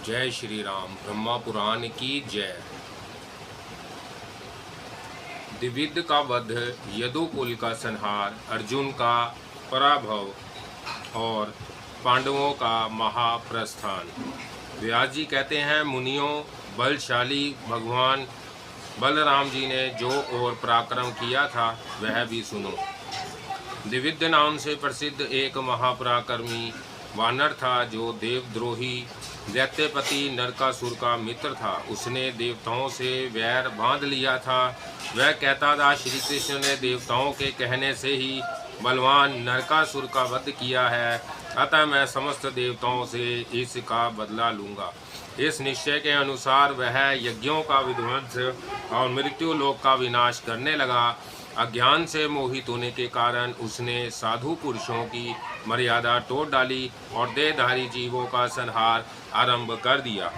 जय श्री राम। ब्रह्मा पुराण की जय। द्विविद का वध, यदुकुल का संहार, अर्जुन का पराभव और पांडवों का महाप्रस्थान। व्यास जी कहते हैं, मुनियों, बलशाली भगवान बलराम जी ने जो और पराक्रम किया था वह भी सुनो। द्विविद नाम से प्रसिद्ध एक महापराक्रमी वानर था जो देवद्रोही दैत्यपति नरकासुर का मित्र था। उसने देवताओं से वैर बांध लिया था। वह कहता था, श्री कृष्ण ने देवताओं के कहने से ही बलवान नरकासुर का वध किया है, अतः मैं समस्त देवताओं से इसका बदला लूँगा। इस निश्चय के अनुसार वह यज्ञों का विध्वंस और मृत्यु लोक का विनाश करने लगा। अज्ञान से मोहित होने के कारण उसने साधु पुरुषों की मर्यादा तोड़ डाली और देहधारी जीवों का संहार आरंभ कर दिया।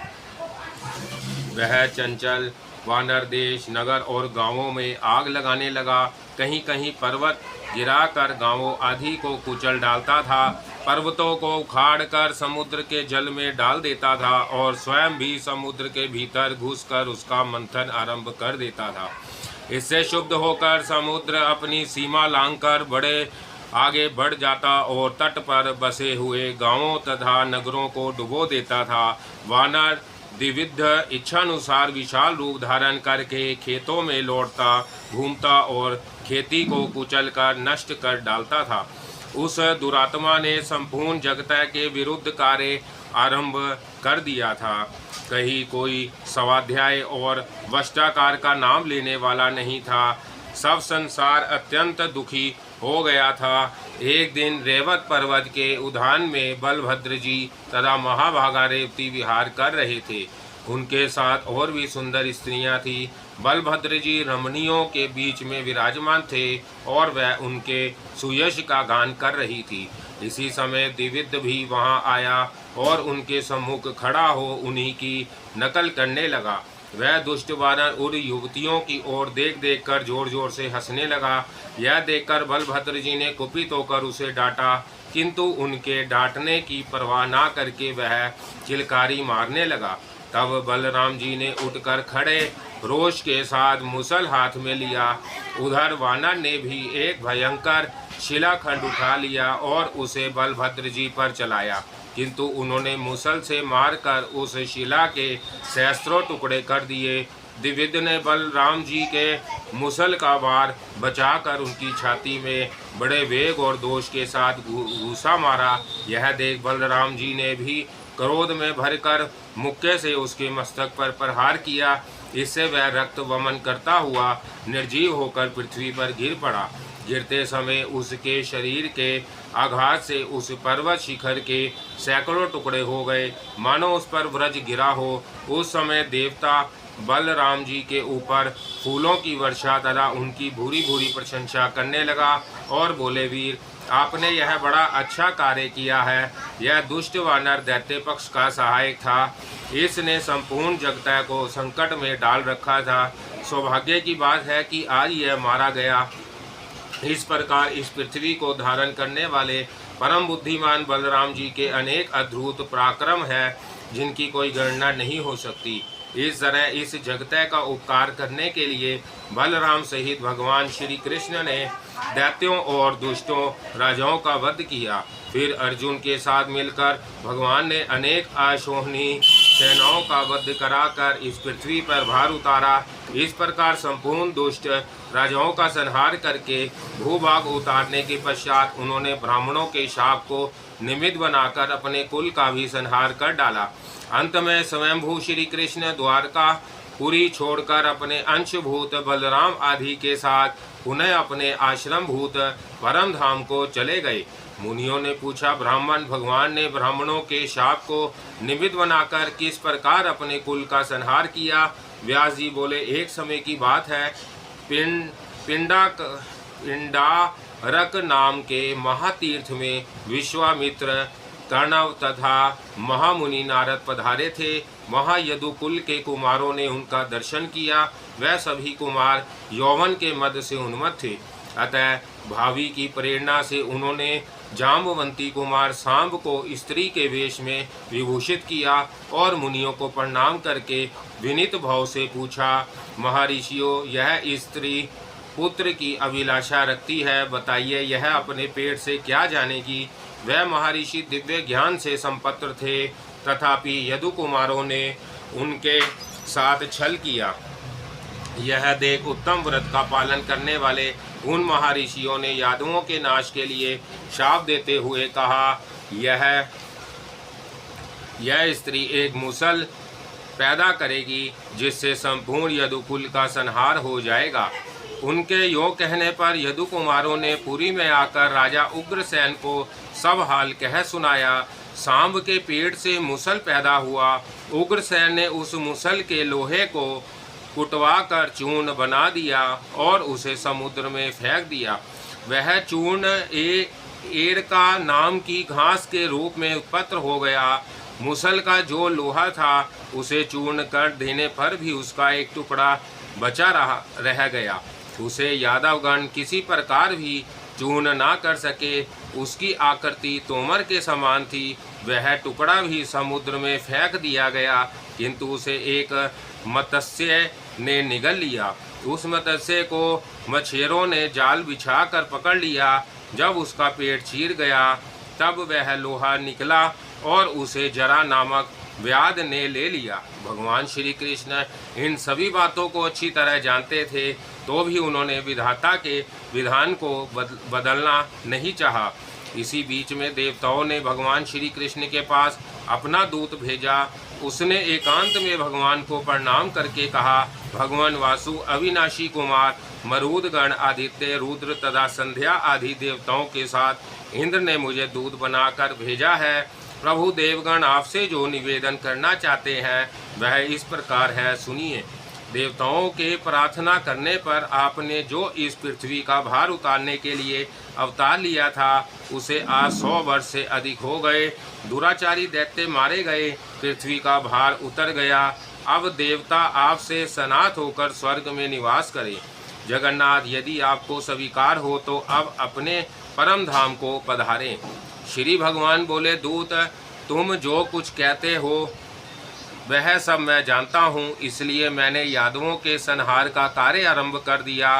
वह चंचल वानर देश, नगर और गांवों में आग लगाने लगा। कहीं कहीं पर्वत गिराकर गांवों आदि को कुचल डालता था, पर्वतों को उखाड़कर समुद्र के जल में डाल देता था और स्वयं भी समुद्र के भीतर घुसकर उसका मंथन आरंभ कर देता था। इससे शुद्ध होकर समुद्र अपनी सीमा लांघकर बड़े आगे बढ़ जाता और तट पर बसे हुए गांवों तथा नगरों को डुबो देता था। वानर द्विविध इच्छानुसार विशाल रूप धारण करके खेतों में लौटता घूमता और खेती को कुचल कर नष्ट कर डालता था। उस दुरात्मा ने संपूर्ण जगत के विरुद्ध कार्य आरंभ कर दिया था। कहीं कोई स्वाध्याय और वष्टाकार का नाम लेने वाला नहीं था। सब संसार अत्यंत दुखी हो गया था। एक दिन रेवत पर्वत के उद्यान में बलभद्र जी तथा महाभागा रेवती विहार कर रहे थे। उनके साथ और भी सुंदर स्त्रियां थीं। बलभद्र जी रमणियों के बीच में विराजमान थे और वह उनके सुयश का गान कर रही थी। इसी समय द्विविद भी वहां आया और उनके सम्मुख खड़ा हो उन्हीं की नकल करने लगा। वह दुष्ट वानर उन युवतियों की ओर देख देख कर जोर जोर से हंसने लगा। यह देखकर बलभद्र जी ने कुपित होकर उसे डांटा, किंतु उनके डांटने की परवाह ना करके वह चिलकारी मारने लगा। तब बलराम जी ने उठकर खड़े रोष के साथ मुसल हाथ में लिया। उधर वानर ने भी एक भयंकर शिलाखंड उठा लिया और उसे बलभद्र जी पर चलाया, किंतु उन्होंने मुसल से मारकर उस शिला के सहस्त्रों टुकड़े कर दिए। द्विविद ने बलराम जी के मुसल का वार बचाकर उनकी छाती में बड़े वेग और दोष के साथ घूसा मारा। यह देख बलराम जी ने भी क्रोध में भरकर मुक्के से उसके मस्तक पर प्रहार किया। इससे वह रक्त वमन करता हुआ निर्जीव होकर पृथ्वी पर गिर पड़ा। गिरते समय उसके शरीर के आघात से उस पर्वत शिखर के सैकड़ों टुकड़े हो गए, मानो उस पर वज्र गिरा हो। उस समय देवता बलराम जी के ऊपर फूलों की वर्षा तथा उनकी भूरी भूरी प्रशंसा करने लगा और बोले, वीर, आपने यह बड़ा अच्छा कार्य किया है। यह दुष्ट वानर दैत्य पक्ष का सहायक था। इसने संपूर्ण जगत को संकट में डाल रखा था। सौभाग्य की बात है कि आज यह मारा गया। इस प्रकार इस पृथ्वी को धारण करने वाले परम बुद्धिमान बलराम जी के अनेक अद्भुत पराक्रम है, जिनकी कोई गणना नहीं हो सकती। इस तरह इस जगत का उपकार करने के लिए बलराम सहित भगवान श्री कृष्ण ने दैत्यों और दुष्टों राजाओं का वध किया। फिर अर्जुन के साथ मिलकर भगवान ने अनेक आशोहनी सेनाओं का वध कराकर इस पृथ्वी पर भार उतारा। इस प्रकार संपूर्ण दुष्ट राजाओं का संहार करके भूभाग उतारने के पश्चात उन्होंने ब्राह्मणों के शाप को निमित्त बनाकर अपने कुल का भी संहार कर डाला। अंत में स्वयंभू श्री कृष्ण द्वारका पुरी छोड़कर अपने अंशभूत बलराम आदि के साथ पुनः अपने आश्रम भूत परम धाम को चले गए। मुनियों ने पूछा, ब्राह्मण, भगवान ने ब्राह्मणों के शाप को निमित्त बनाकर किस प्रकार अपने कुल का संहार किया? व्यास जी बोले, एक समय की बात है, पिंडारक नाम के महातीर्थ में विश्वामित्र, कर्णव तथा महामुनि नारद पधारे थे। वहाँ यदुकुल के कुमारों ने उनका दर्शन किया। वह सभी कुमार यौवन के मद से उन्मत्त थे, अतः भावी की प्रेरणा से उन्होंने जाम्बवंती कुमार सांब को स्त्री के वेश में विभूषित किया और मुनियों को प्रणाम करके विनीत भाव से पूछा, महर्षियों, यह स्त्री पुत्र की अभिलाषा रखती है, बताइए यह अपने पेट से क्या जानेगी। वह महर्षि दिव्य ज्ञान से संपन्न थे, तथापि यदु कुमारों ने उनके साथ छल किया। यह देख उत्तम व्रत का पालन करने वाले उन महर्षियों ने यादवों के नाश के लिए शाप देते हुए कहा, यह स्त्री एक मुसल पैदा करेगी जिससे संपूर्ण यदुकुल का संहार हो जाएगा। उनके यो कहने पर यदु कुमारों ने पुरी में आकर राजा उग्रसेन को सब हाल कह सुनाया। सांब के पेट से मुसल पैदा हुआ। उग्रसेन ने उस मुसल के लोहे को कुटवा कर चूर्ण बना दिया और उसे समुद्र में फेंक दिया। वह चूर्ण एड़का नाम की घास के रूप में उत्पन्न हो गया। मुसल का जो लोहा था उसे चूर्ण कर देने पर भी उसका एक टुकड़ा बचा रह गया। उसे यादवगण किसी प्रकार भी चूर्ण ना कर सके। उसकी आकृति तोमर के समान थी। वह टुकड़ा भी समुद्र में फेंक दिया गया, किंतु उसे एक मत्स्य ने निगल लिया। उस मत्स्य को मछेरों ने जाल बिछाकर पकड़ लिया। जब उसका पेट चीर गया तब वह लोहा निकला और उसे जरा नामक व्याध ने ले लिया। भगवान श्री कृष्ण इन सभी बातों को अच्छी तरह जानते थे, तो भी उन्होंने विधाता के विधान को बदलना नहीं चाहा। इसी बीच में देवताओं ने भगवान श्री कृष्ण के पास अपना दूत भेजा। उसने एकांत में भगवान को प्रणाम करके कहा, भगवान वासु, अविनाशी कुमार, मरुदगण, आदित्य, रुद्र तथा संध्या आदि देवताओं के साथ इंद्र ने मुझे दूत बनाकर भेजा है। प्रभु, देवगण आपसे जो निवेदन करना चाहते हैं वह इस प्रकार है, सुनिए। देवताओं के प्रार्थना करने पर आपने जो इस पृथ्वी का भार उतारने के लिए अवतार लिया था उसे आज 100 वर्ष से अधिक हो गए। दुराचारी दैत्य मारे गए, पृथ्वी का भार उतर गया। अब देवता आपसे सनात होकर स्वर्ग में निवास करें। जगन्नाथ, यदि आपको स्वीकार हो तो अब अपने परम धाम को पधारें। श्री भगवान बोले, दूत, तुम जो कुछ कहते हो वह सब मैं जानता हूँ, इसलिए मैंने यादवों के संहार का कार्य आरंभ कर दिया।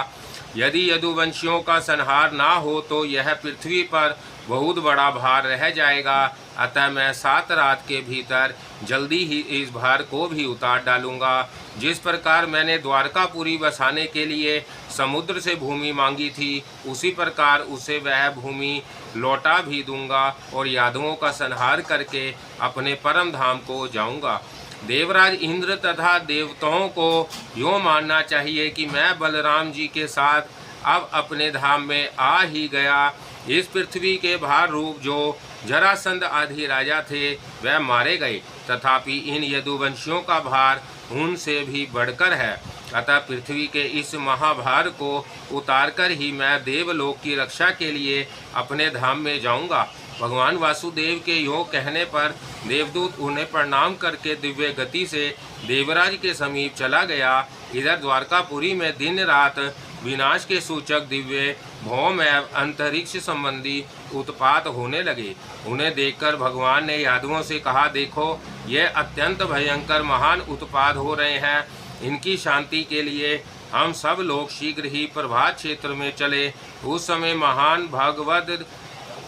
यदि यदुवंशियों का संहार ना हो तो यह पृथ्वी पर बहुत बड़ा भार रह जाएगा। अतः मैं 7 रात के भीतर जल्दी ही इस भार को भी उतार डालूंगा। जिस प्रकार मैंने द्वारकापुरी बसाने के लिए समुद्र से भूमि मांगी थी, उसी प्रकार उसे वह भूमि लौटा भी दूंगा और यादवों का संहार करके अपने परम धाम को जाऊंगा। देवराज इंद्र तथा देवताओं को यूँ मानना चाहिए कि मैं बलराम जी के साथ अब अपने धाम में आ ही गया। इस पृथ्वी के भार रूप जो जरासंध आदि राजा थे वह मारे गए, तथापि इन यदुवंशियों का भार उनसे भी बढ़कर है। अतः पृथ्वी के इस महाभार को उतारकर ही मैं देवलोक की रक्षा के लिए अपने धाम में जाऊंगा। भगवान वासुदेव के योग कहने पर देवदूत उन्हें प्रणाम करके दिव्य गति से देवराज के समीप चला गया। इधर द्वारकापुरी में दिन रात विनाश के सूचक दिव्य भौम एवं अंतरिक्ष संबंधी उत्पात होने लगे। उन्हें देखकर भगवान ने यादवों से कहा, देखो, ये अत्यंत भयंकर महान उत्पात हो रहे हैं। इनकी शांति के लिए हम सब लोग शीघ्र ही प्रभात क्षेत्र में चले। उस समय महान भगवद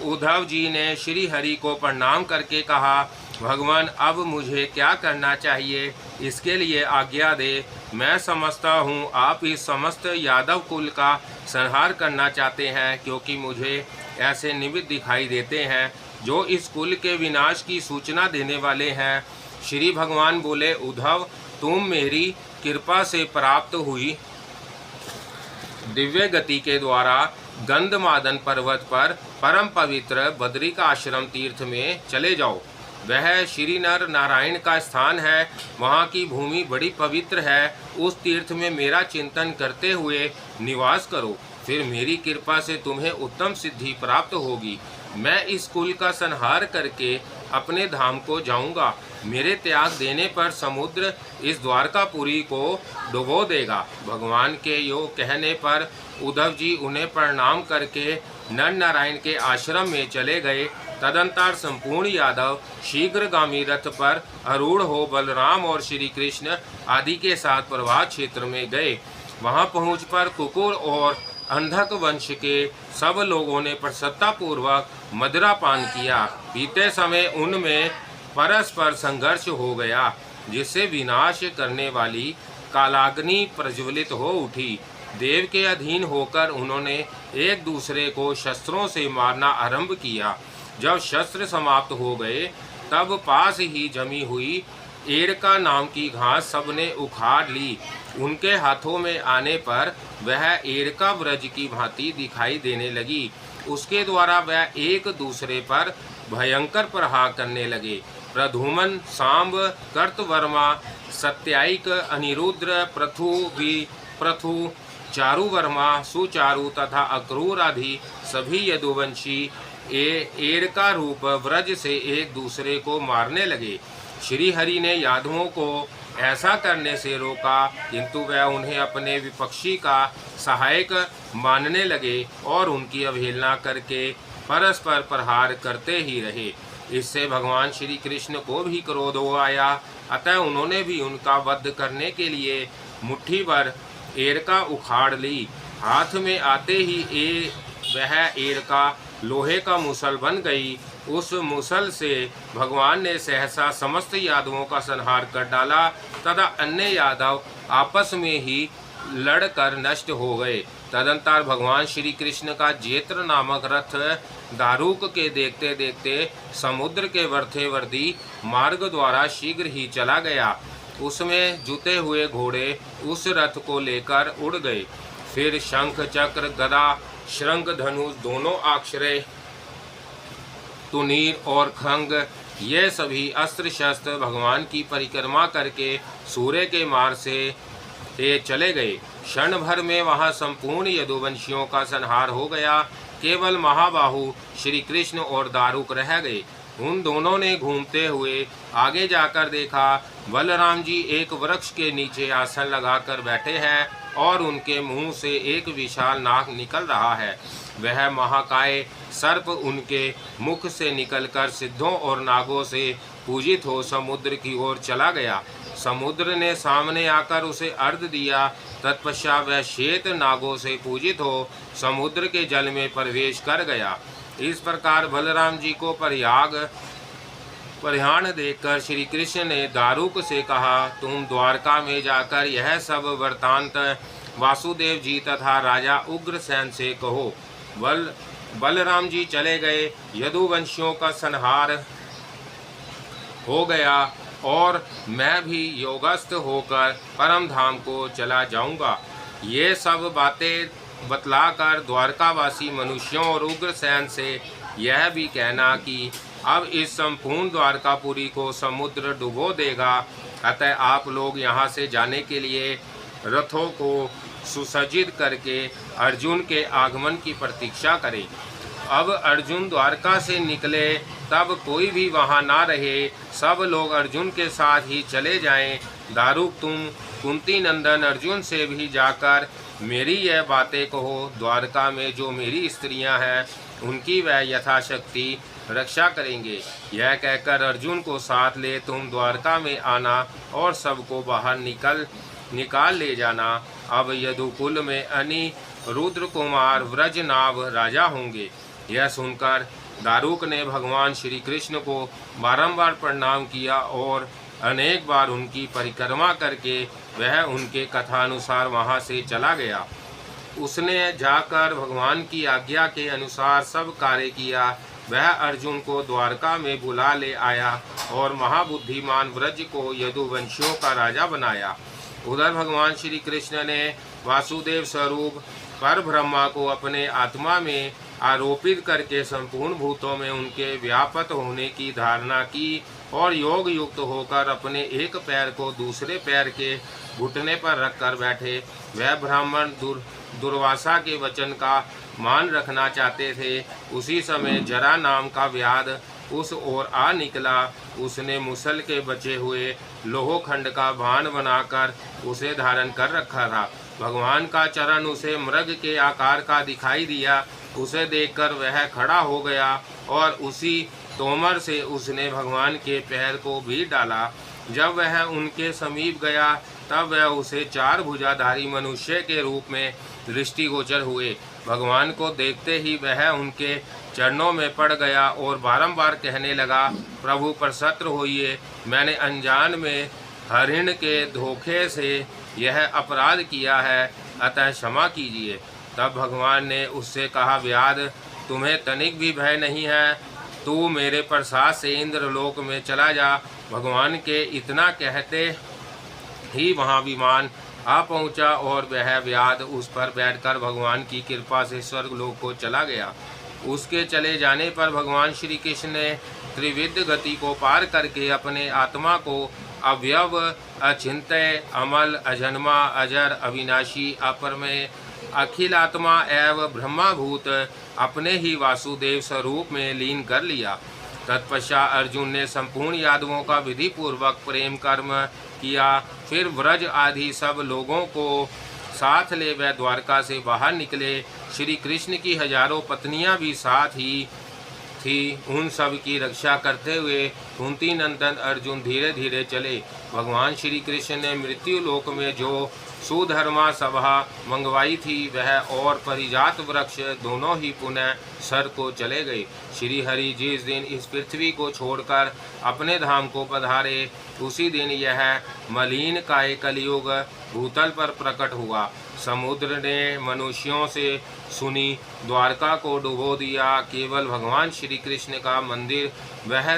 उद्धव जी ने श्री हरि को प्रणाम करके कहा, भगवान, अब मुझे क्या करना चाहिए, इसके लिए आज्ञा दे। मैं समझता हूँ आप इस समस्त यादव कुल का संहार करना चाहते हैं, क्योंकि मुझे ऐसे निमित्त दिखाई देते हैं जो इस कुल के विनाश की सूचना देने वाले हैं। श्री भगवान बोले, उद्धव, तुम मेरी कृपा से प्राप्त हुई दिव्य गति के द्वारा गंधमादन पर्वत पर परम पवित्र बद्री का आश्रम तीर्थ में चले जाओ। वह श्री नर नारायण का स्थान है। वहाँ की भूमि बड़ी पवित्र है। उस तीर्थ में मेरा चिंतन करते हुए निवास करो, फिर मेरी कृपा से तुम्हें उत्तम सिद्धि प्राप्त होगी। मैं इस कुल का संहार करके अपने धाम को जाऊंगा। मेरे त्याग देने पर समुद्र इस द्वारकापुरी को डुबो देगा। भगवान के योग कहने पर उद्धव जी उन्हें प्रणाम करके नर नारायण के आश्रम में चले गए। तदंतर संपूर्ण यादव शीघ्रगामी रथ पर आरूढ़ हो बलराम और श्री कृष्ण आदि के साथ प्रभात क्षेत्र में गए। वहां पहुंच पर कुकुर और अंधक वंश के सब लोगों ने प्रसन्नतापूर्वक मदिरा पान किया। बीते समय उनमें परस्पर संघर्ष हो गया, जिससे विनाश करने वाली कालाग्नि प्रज्वलित हो उठी। देव के अधीन होकर उन्होंने एक दूसरे को शस्त्रों से मारना आरंभ किया। जब शस्त्र समाप्त हो गए तब पास ही जमी हुई एड़का नाम की घास सबने उखाड़ ली। उनके हाथों में आने पर वह एड़का व्रज की भांति दिखाई देने लगी। उसके द्वारा वह एक दूसरे पर भयंकर प्रहार करने लगे। प्रधुमन, सांब, कर्तवर्मा, सत्यायिक, अनिरुद्र, प्रथु, चारुवर्मा, सुचारु तथा अक्रूर आदि सभी यदुवंशी एड़का रूप व्रज से एक दूसरे को मारने लगे। श्री हरि ने यादवों को ऐसा करने से रोका, किंतु वह उन्हें अपने विपक्षी का सहायक मानने लगे और उनकी अवहेलना करके परस्पर प्रहार करते ही रहे। इससे भगवान श्री कृष्ण को भी क्रोध हो आया। अतः उन्होंने भी उनका वध करने के लिए मुट्ठी भर एड़का उखाड़ ली। हाथ में आते ही वह एड़का लोहे का मुसल बन गई। उस मुसल से भगवान ने सहसा समस्त यादवों का संहार कर डाला तथा अन्य यादव आपस में ही लड़कर नष्ट हो गए। तदंतर भगवान श्री कृष्ण का जेत्र नामक रथ दारुक के देखते देखते समुद्र के वर्ती मार्ग द्वारा शीघ्र ही चला गया। उसमें जुते हुए घोड़े उस रथ को लेकर उड़ गए। फिर शंख, चक्र, गदा, शृंग, धनुष, दोनों अक्षय, तुनीर और खंग, ये सभी अस्त्र शस्त्र भगवान की परिक्रमा करके सूर्य के मार्ग से चले गए। क्षण भर में वहां संपूर्ण यदुवंशियों का संहार हो गया। केवल महाबाहु श्री कृष्ण और दारुक रह गए। उन दोनों ने घूमते हुए आगे जाकर देखा, बलराम जी एक वृक्ष के नीचे आसन लगाकर बैठे हैं और उनके मुंह से एक विशाल नाग निकल रहा है। वह महाकाय सर्प उनके मुख से निकलकर सिद्धों और नागों से पूजित हो समुद्र की ओर चला गया। समुद्र ने सामने आकर उसे अर्घ दिया। तत्पश्चात वह श्वेत नागों से पूजित हो समुद्र के जल में प्रवेश कर गया। इस प्रकार बलराम जी को परिहान देखकर श्री कृष्ण ने दारुक से कहा, तुम द्वारका में जाकर यह सब वृत्तांत वासुदेव जी तथा राजा उग्रसेन से कहो। बलराम जी चले गए। यदुवंशियों का संहार हो गया और मैं भी योगस्थ होकर परम धाम को चला जाऊंगा। ये सब बातें बतलाकर द्वारकावासी मनुष्यों और उग्रसेन से यह भी कहना कि अब इस संपूर्ण द्वारकापुरी को समुद्र डुबो देगा। अतः आप लोग यहाँ से जाने के लिए रथों को सुसज्जित करके अर्जुन के आगमन की प्रतीक्षा करें। अब अर्जुन द्वारका से निकले तब कोई भी वहाँ ना रहे, सब लोग अर्जुन के साथ ही चले जाएं। दारुक, तुम कुंती नंदन अर्जुन से भी जाकर मेरी यह बातें कहो। द्वारका में जो मेरी स्त्रियां हैं उनकी वह यथाशक्ति रक्षा करेंगे। यह कहकर अर्जुन को साथ ले तुम द्वारका में आना और सबको बाहर निकाल ले जाना। अब यदुकुल में अनिरुद्र कुमार व्रजनाभ राजा होंगे। यह सुनकर दारुक ने भगवान श्री कृष्ण को बारंबार प्रणाम किया और अनेक बार उनकी परिक्रमा करके वह उनके कथानुसार वहां से चला गया। उसने जाकर भगवान की आज्ञा के अनुसार सब कार्य किया। वह अर्जुन को द्वारका में बुला ले आया और महाबुद्धिमान व्रज को यदुवंशियों का राजा बनाया। उधर भगवान श्री कृष्ण ने वासुदेव स्वरूप पर ब्रह्मा को अपने आत्मा में आरोपित करके संपूर्ण भूतों में उनके व्यापक होने की धारणा की और योग युक्त होकर अपने एक पैर को दूसरे पैर के घुटने पर रखकर बैठे। वह ब्राह्मण दुर्वासा के वचन का मान रखना चाहते थे। उसी समय जरा नाम का व्याध उस ओर आ निकला। उसने मुसल के बचे हुए लोहखंड का बाण बनाकर उसे धारण कर रखा था। भगवान का चरण उसे मृग के आकार का दिखाई दिया। उसे देखकर वह खड़ा हो गया और उसी तोमर से उसने भगवान के पैर को भी डाला। जब वह उनके समीप गया तब वह उसे 4 भुजाधारी मनुष्य के रूप में दृष्टिगोचर हुए। भगवान को देखते ही वह उनके चरणों में पड़ गया और बारंबार कहने लगा, प्रभु प्रसन्न होइए, मैंने अनजान में हरिण के धोखे से यह अपराध किया है, अतः क्षमा कीजिए। तब भगवान ने उससे कहा, व्याध, तुम्हें तनिक भी भय नहीं है, तू मेरे प्रसाद से इंद्रलोक में चला जा। भगवान के इतना कहते ही वहाँ विमान आ पहुँचा और वह व्याध उस पर बैठकर भगवान की कृपा से स्वर्गलोक को चला गया। उसके चले जाने पर भगवान श्री कृष्ण ने त्रिविध गति को पार करके अपने आत्मा को अव्यव, अचिंत्य, अमल, अजन्मा, अजर, अविनाशी, अपरमेय, अखिल आत्मा एवं ब्रह्माभूत अपने ही वासुदेव स्वरूप में लीन कर लिया। तत्पश्चात अर्जुन ने संपूर्ण यादवों का विधि पूर्वक प्रेम कर्म किया। फिर व्रज आदि सब लोगों को साथ ले वह द्वारका से बाहर निकले। श्री कृष्ण की हजारों पत्नियां भी साथ ही थी। उन सब की रक्षा करते हुए कुंती नंदन अर्जुन धीरे धीरे चले। भगवान श्री कृष्ण ने मृत्यु लोक में जो सुधर्मा सभा मंगवाई थी वह और परिजात वृक्ष दोनों ही पुनः सर को चले गए। श्री हरि जिस दिन इस पृथ्वी को छोड़कर अपने धाम को पधारे उसी दिन यह मलिन काय कलियुग भूतल पर प्रकट हुआ। समुद्र ने मनुष्यों से सुनी द्वारका को डुबो दिया। केवल भगवान श्री कृष्ण का मंदिर वह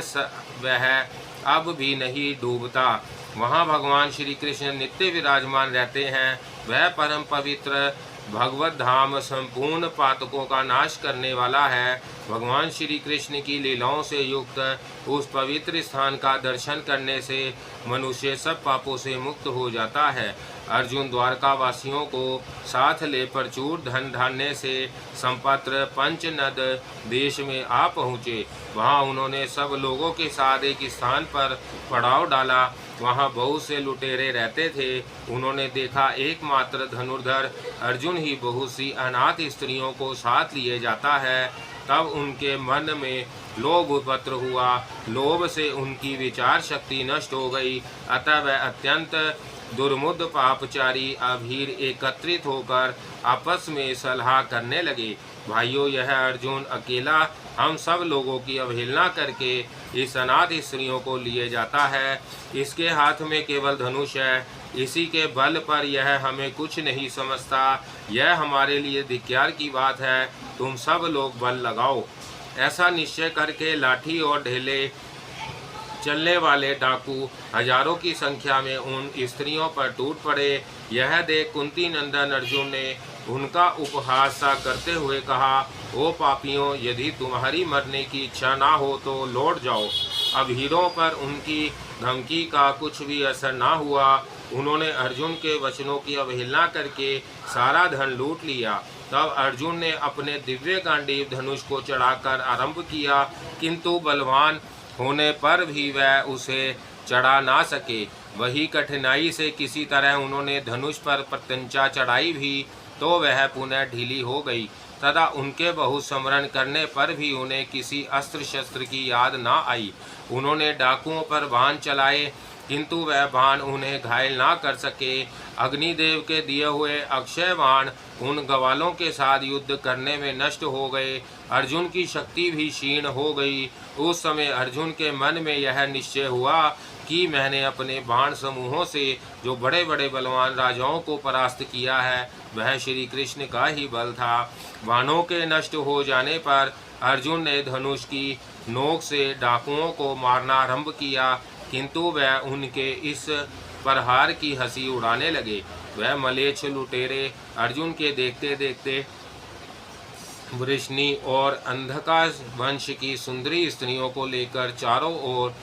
अब भी नहीं डूबता। वहाँ भगवान श्री कृष्ण नित्य विराजमान रहते हैं। वह परम पवित्र भगवत धाम संपूर्ण पातकों का नाश करने वाला है। भगवान श्री कृष्ण की लीलाओं से युक्त उस पवित्र स्थान का दर्शन करने से मनुष्य सब पापों से मुक्त हो जाता है। अर्जुन द्वारका वासियों को साथ ले प्रचुर धन धान्य से संपत्र पंचनद देश में आ पहुँचे। वहाँ उन्होंने सब लोगों के साथ एक स्थान पर पड़ाव डाला। वहाँ बहुत से लुटेरे रहते थे। उन्होंने देखा एकमात्र धनुर्धर अर्जुन ही बहुत सी अनाथ स्त्रियों को साथ लिए जाता है। तब उनके मन में लोभ उत्पन्न हुआ। लोभ से उनकी विचार शक्ति नष्ट हो गई। अतः वह अत्यंत दुर्मुद पापचारी अभीर एकत्रित होकर आपस में सलाह करने लगे। भाइयों, यह अर्जुन अकेला हम सब लोगों की अवहेलना करके इस अनाथ स्त्रियों को लिए जाता है। इसके हाथ में केवल धनुष है। इसी के बल पर यह हमें कुछ नहीं समझता। यह हमारे लिए धिक्कार की बात है। तुम सब लोग बल लगाओ। ऐसा निश्चय करके लाठी और ढेले चलने वाले डाकू हजारों की संख्या में उन स्त्रियों पर टूट पड़े। यह देख कुंती नंदन अर्जुन ने उनका उपहास सा करते हुए कहा, ओ पापियों, यदि तुम्हारी मरने की इच्छा ना हो तो लौट जाओ। अब हीरों पर उनकी धमकी का कुछ भी असर ना हुआ। उन्होंने अर्जुन के वचनों की अवहेलना करके सारा धन लूट लिया। तब अर्जुन ने अपने दिव्य गांडीव धनुष को चढ़ाकर आरंभ किया, किंतु बलवान होने पर भी वह उसे चढ़ा ना सके। वही कठिनाई से किसी तरह उन्होंने धनुष पर प्रत्यंचा चढ़ाई भी तो वह पुनः ढीली हो गई तथा उनके बहुत स्मरण करने पर भी उन्हें किसी अस्त्र शस्त्र की याद ना आई। उन्होंने डाकुओं पर बाण चलाए किंतु वह बाण उन्हें घायल ना कर सके। अग्निदेव के दिए हुए अक्षय बाण उन गवालों के साथ युद्ध करने में नष्ट हो गए। अर्जुन की शक्ति भी क्षीण हो गई। उस समय अर्जुन के मन में यह निश्चय हुआ कि मैंने अपने बाण समूहों से जो बड़े बड़े बलवान राजाओं को परास्त किया है वह श्री कृष्ण का ही बल था। बाणों के नष्ट हो जाने पर अर्जुन ने धनुष की नोक से डाकुओं को मारना आरंभ किया, किंतु वह उनके इस प्रहार की हंसी उड़ाने लगे। वह मलेच्छ लुटेरे अर्जुन के देखते देखते वृष्णि और अंधका वंश की सुंदरी स्त्रियों को लेकर चारों ओर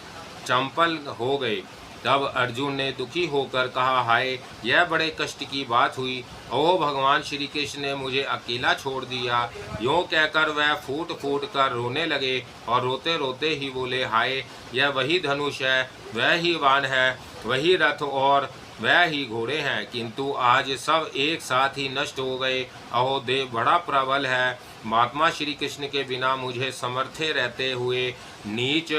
चंपल हो गए। तब अर्जुन ने दुखी होकर कहा, हाय, यह बड़े कष्ट की बात हुई। ओह भगवान श्री कृष्ण ने मुझे अकेला छोड़ दिया। यूँ कहकर वह फूट फूट कर रोने लगे और रोते रोते ही बोले, हाय, यह वही धनुष है, वह ही बाण है, वही रथ और वह ही घोड़े हैं, किंतु आज सब एक साथ ही नष्ट हो गए। अहो देव बड़ा प्रबल है। महात्मा श्री कृष्ण के बिना मुझे समर्थे रहते हुए नीच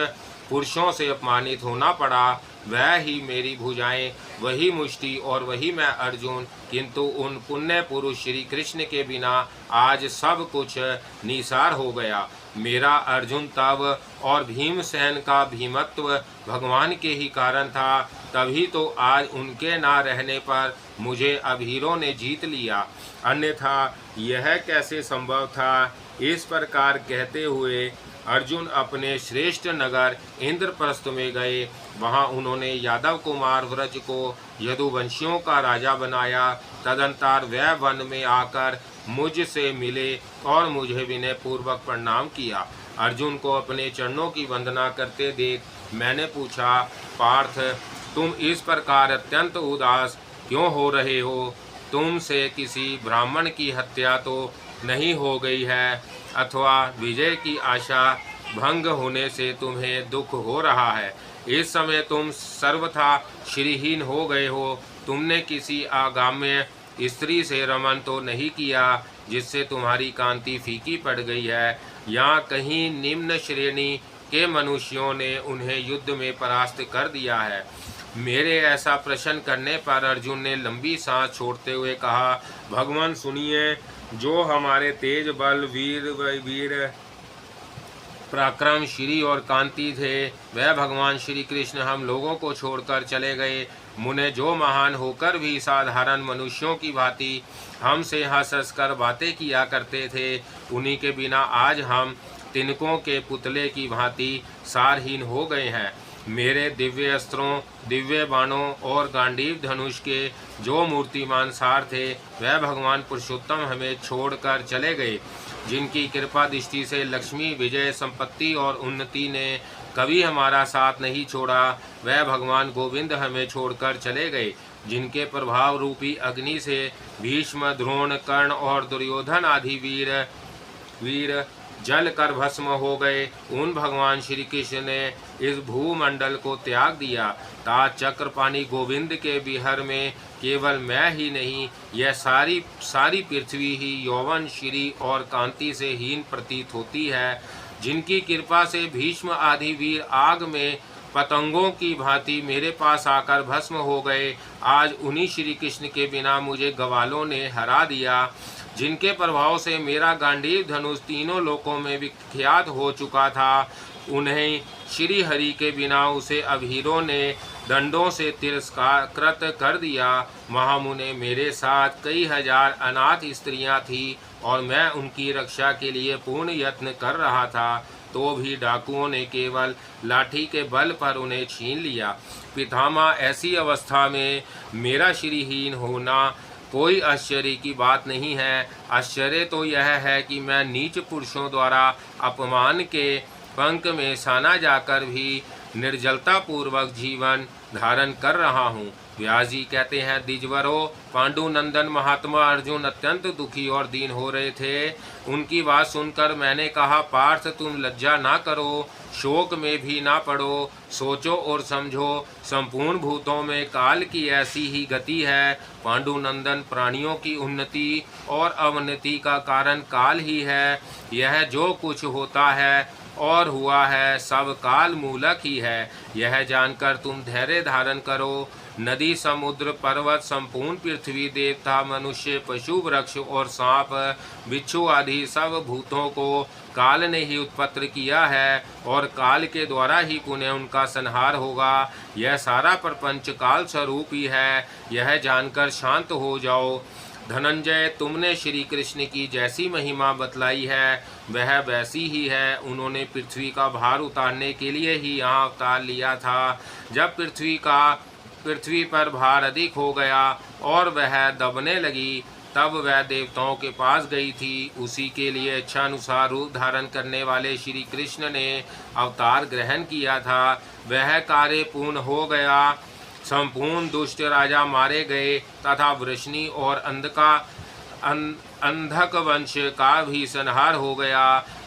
पुरुषों से अपमानित होना पड़ा। वह ही मेरी भुजाएं, वही मुष्टि और वही मैं अर्जुन, किंतु उन पुण्य पुरुष श्री कृष्ण के बिना आज सब कुछ निसार हो गया। मेरा अर्जुन तब और भीमसेन का भीमत्व भगवान के ही कारण था, तभी तो आज उनके ना रहने पर मुझे अभीरों ने जीत लिया, अन्यथा यह कैसे संभव था। इस प्रकार कहते हुए अर्जुन अपने श्रेष्ठ नगर इंद्रप्रस्थ में गए। वहां उन्होंने यादव कुमार व्रज को यदुवंशियों का राजा बनाया। तदंतर वह वन में आकर मुझसे मिले और मुझे विनय पूर्वक प्रणाम किया। अर्जुन को अपने चरणों की वंदना करते देख मैंने पूछा, पार्थ तुम इस प्रकार अत्यंत उदास क्यों हो रहे हो? तुमसे किसी ब्राह्मण की हत्या तो नहीं हो गई है, अथवा विजय की आशा भंग होने से तुम्हें दुख हो रहा है? इस समय तुम सर्वथा श्रीहीन हो गए हो। तुमने किसी आगाम्य स्त्री से रमन तो नहीं किया जिससे तुम्हारी कांति फीकी पड़ गई है, या कहीं निम्न श्रेणी के मनुष्यों ने उन्हें युद्ध में परास्त कर दिया है? मेरे ऐसा प्रश्न करने पर अर्जुन ने लंबी सांस छोड़ते हुए कहा, भगवान सुनिए, जो हमारे तेज बल वीर पराक्रम श्री और कांति थे, वह भगवान श्री कृष्ण हम लोगों को छोड़कर चले गए। मुने जो महान होकर भी साधारण मनुष्यों की भांति हमसे हंस हंस कर बातें किया करते थे, उन्हीं के बिना आज हम तिनकों के पुतले की भांति सारहीन हो गए हैं। मेरे दिव्य अस्त्रों, दिव्य बाणों और गांडीव धनुष के जो मूर्तिमान सार थे, वह भगवान पुरुषोत्तम हमें छोड़कर चले गए। जिनकी कृपा दृष्टि से लक्ष्मी, विजय, संपत्ति और उन्नति ने कभी हमारा साथ नहीं छोड़ा, वह भगवान गोविंद हमें छोड़कर चले गए। जिनके प्रभाव रूपी अग्नि से भीष्म, द्रोण, कर्ण और दुर्योधन आदि वीर जल कर भस्म हो गए, उन भगवान श्री कृष्ण ने इस भूमंडल को त्याग दिया। ता चक्रपाणी गोविंद के विहर में केवल मैं ही नहीं, यह सारी पृथ्वी ही यौवन, श्री और कांति से हीन प्रतीत होती है। जिनकी कृपा से भीष्म आदि वीर आग में पतंगों की भांति मेरे पास आकर भस्म हो गए, आज उन्हीं श्री कृष्ण के बिना मुझे ग्वालों ने हरा दिया। जिनके प्रभाव से मेरा गांडीव धनुष तीनों लोकों में विख्यात हो चुका था, उन्हें श्री हरि के बिना उसे अभीरों ने दंडों से तिरस्कृत कर दिया। महामुने, मेरे साथ कई हजार अनाथ स्त्रियां थीं और मैं उनकी रक्षा के लिए पूर्ण यत्न कर रहा था, तो भी डाकुओं ने केवल लाठी के बल पर उन्हें छीन लिया। पितामह, ऐसी अवस्था में मेरा श्रीहीन होना कोई आश्चर्य की बात नहीं है। आश्चर्य तो यह है कि मैं नीच पुरुषों द्वारा अपमान के पंख में साना जाकर भी निर्जलता पूर्वक जीवन धारण कर रहा हूँ। व्यास जी कहते हैं, द्विजवरों, पांडुनंदन महात्मा अर्जुन अत्यंत दुखी और दीन हो रहे थे। उनकी बात सुनकर मैंने कहा, पार्थ तुम लज्जा ना करो, शोक में भी ना पड़ो, सोचो और समझो, संपूर्ण भूतों में काल की ऐसी ही गति है। पांडुनंदन, प्राणियों की उन्नति और अवनति का कारण काल ही है। यह जो कुछ होता है और हुआ है सब काल मूलक ही है। यह जानकर तुम धैर्य धारण करो। नदी, समुद्र, पर्वत, संपूर्ण पृथ्वी, देवता, मनुष्य, पशु, वृक्ष और सांप, बिच्छू आदि सब भूतों को काल ने ही उत्पन्न किया है और काल के द्वारा ही पुनः उनका संहार होगा। यह सारा प्रपंच काल स्वरूप ही है, यह जानकर शांत हो जाओ। धनंजय, तुमने श्री कृष्ण की जैसी महिमा बतलाई है वह वैसी ही है। उन्होंने पृथ्वी का भार उतारने के लिए ही यहाँ अवतार लिया था। जब पृथ्वी पर भार अधिक हो गया और वह दबने लगी, तब वह देवताओं के पास गई थी। उसी के लिए इच्छानुसार रूप धारण करने वाले श्री कृष्ण ने अवतार ग्रहण किया था। वह कार्य पूर्ण हो गया। संपूर्ण दुष्ट राजा मारे गए तथा वृष्णि और अंधक वंश का भी संहार हो गया।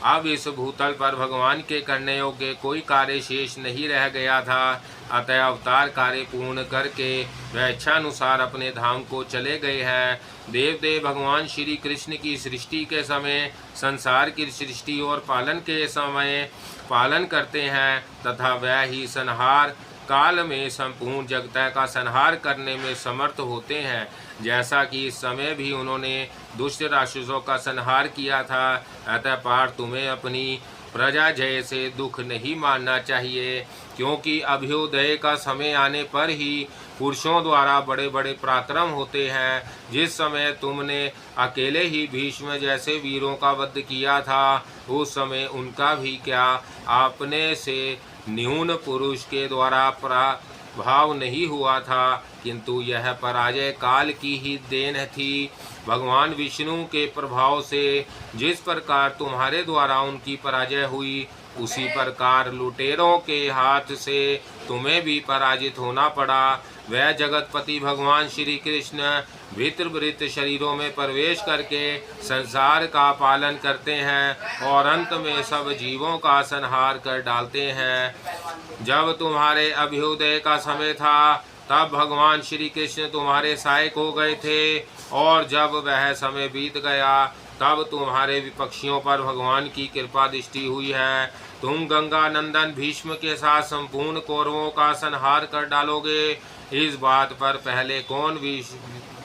अब इस भूतल पर भगवान के करने योग्य कोई कार्य शेष नहीं रह गया था। अतः अवतार कार्य पूर्ण करके वह इच्छानुसार अपने धाम को चले गए हैं। देव भगवान श्री कृष्ण की सृष्टि के समय संसार की सृष्टि और पालन के समय पालन करते हैं तथा वह ही संहार काल में संपूर्ण जगत का संहार करने में समर्थ होते हैं। जैसा कि इस समय भी उन्होंने दुष्ट राक्षसों का संहार किया था। अतः पार्थ तुम्हें अपनी प्रजा जय से दुख नहीं मानना चाहिए, क्योंकि अभ्युदय का समय आने पर ही पुरुषों द्वारा बड़े बड़े पराक्रम होते हैं। जिस समय तुमने अकेले ही भीष्म जैसे वीरों का वध किया था, उस समय उनका भी क्या आपने से न्यून पुरुष के द्वारा प्रभाव नहीं हुआ था, किंतु यह पराजय काल की ही देन थी। भगवान विष्णु के प्रभाव से जिस प्रकार तुम्हारे द्वारा उनकी पराजय हुई, उसी प्रकार लुटेरों के हाथ से तुम्हें भी पराजित होना पड़ा। वह जगतपति भगवान श्री कृष्ण भृत शरीरों में प्रवेश करके संसार का पालन करते हैं और अंत में सब जीवों का संहार कर डालते हैं। जब तुम्हारे अभ्युदय का समय था, तब भगवान श्री कृष्ण तुम्हारे सहायक हो गए थे, और जब वह समय बीत गया, तब तुम्हारे विपक्षियों पर भगवान की कृपा दृष्टि हुई है। तुम गंगा नंदन भीष्म के साथ संपूर्ण कौरवों का संहार कर डालोगे, इस बात पर पहले कौन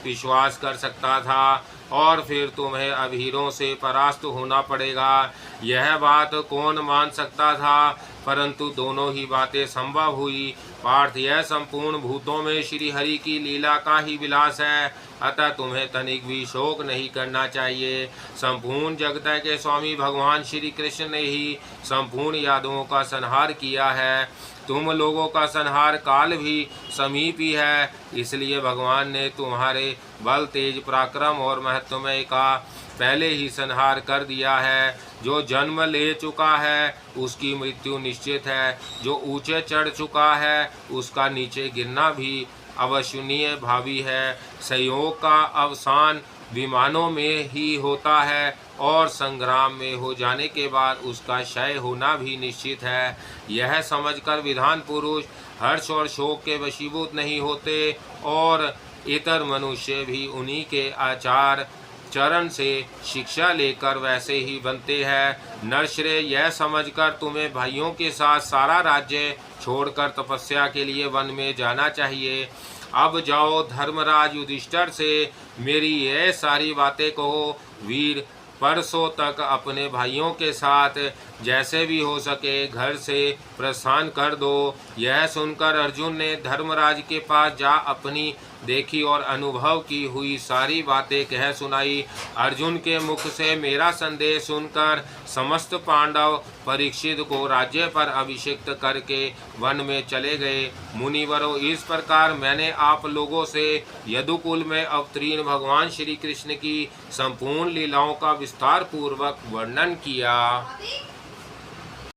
विश्वास कर सकता था, और फिर तुम्हें अभीरों से परास्त होना पड़ेगा, यह बात कौन मान सकता था। परंतु दोनों ही बातें संभव हुई। पार्थ, यह संपूर्ण भूतों में श्री हरि की लीला का ही विलास है, अतः तुम्हें तनिक भी शोक नहीं करना चाहिए। संपूर्ण जगत के स्वामी भगवान श्री कृष्ण ने ही संपूर्ण यादवों का संहार किया है। तुम लोगों का संहार काल भी समीप ही है, इसलिए भगवान ने तुम्हारे बल, तेज, पराक्रम और महत्वमय का पहले ही संहार कर दिया है। जो जन्म ले चुका है उसकी मृत्यु निश्चित है, जो ऊंचे चढ़ चुका है उसका नीचे गिरना भी अवश्यनीय भावी है। संयोग का अवसान विमानों में ही होता है, और संग्राम में हो जाने के बाद उसका क्षय होना भी निश्चित है। यह समझकर विधान पुरुष हर्ष और शोक के वशीभूत नहीं होते, और इतर मनुष्य भी उन्हीं के आचार चरण से शिक्षा लेकर वैसे ही बनते हैं। नरश्रेय, यह समझकर तुम्हें भाइयों के साथ सारा राज्य छोड़कर तपस्या के लिए वन में जाना चाहिए। अब जाओ, धर्मराज युधिष्ठिर से मेरी यह सारी बातें कहो। वीर, परसों तक अपने भाइयों के साथ जैसे भी हो सके घर से प्रस्थान कर दो। यह सुनकर अर्जुन ने धर्मराज के पास जा अपनी देखी और अनुभव की हुई सारी बातें कह सुनाई। अर्जुन के मुख से मेरा संदेश सुनकर समस्त पांडव परीक्षित को राज्य पर अभिषिक्त करके वन में चले गए। मुनिवरों, इस प्रकार मैंने आप लोगों से यदुकुल में अवतीर्ण भगवान श्री कृष्ण की संपूर्ण लीलाओं का विस्तार पूर्वक वर्णन किया।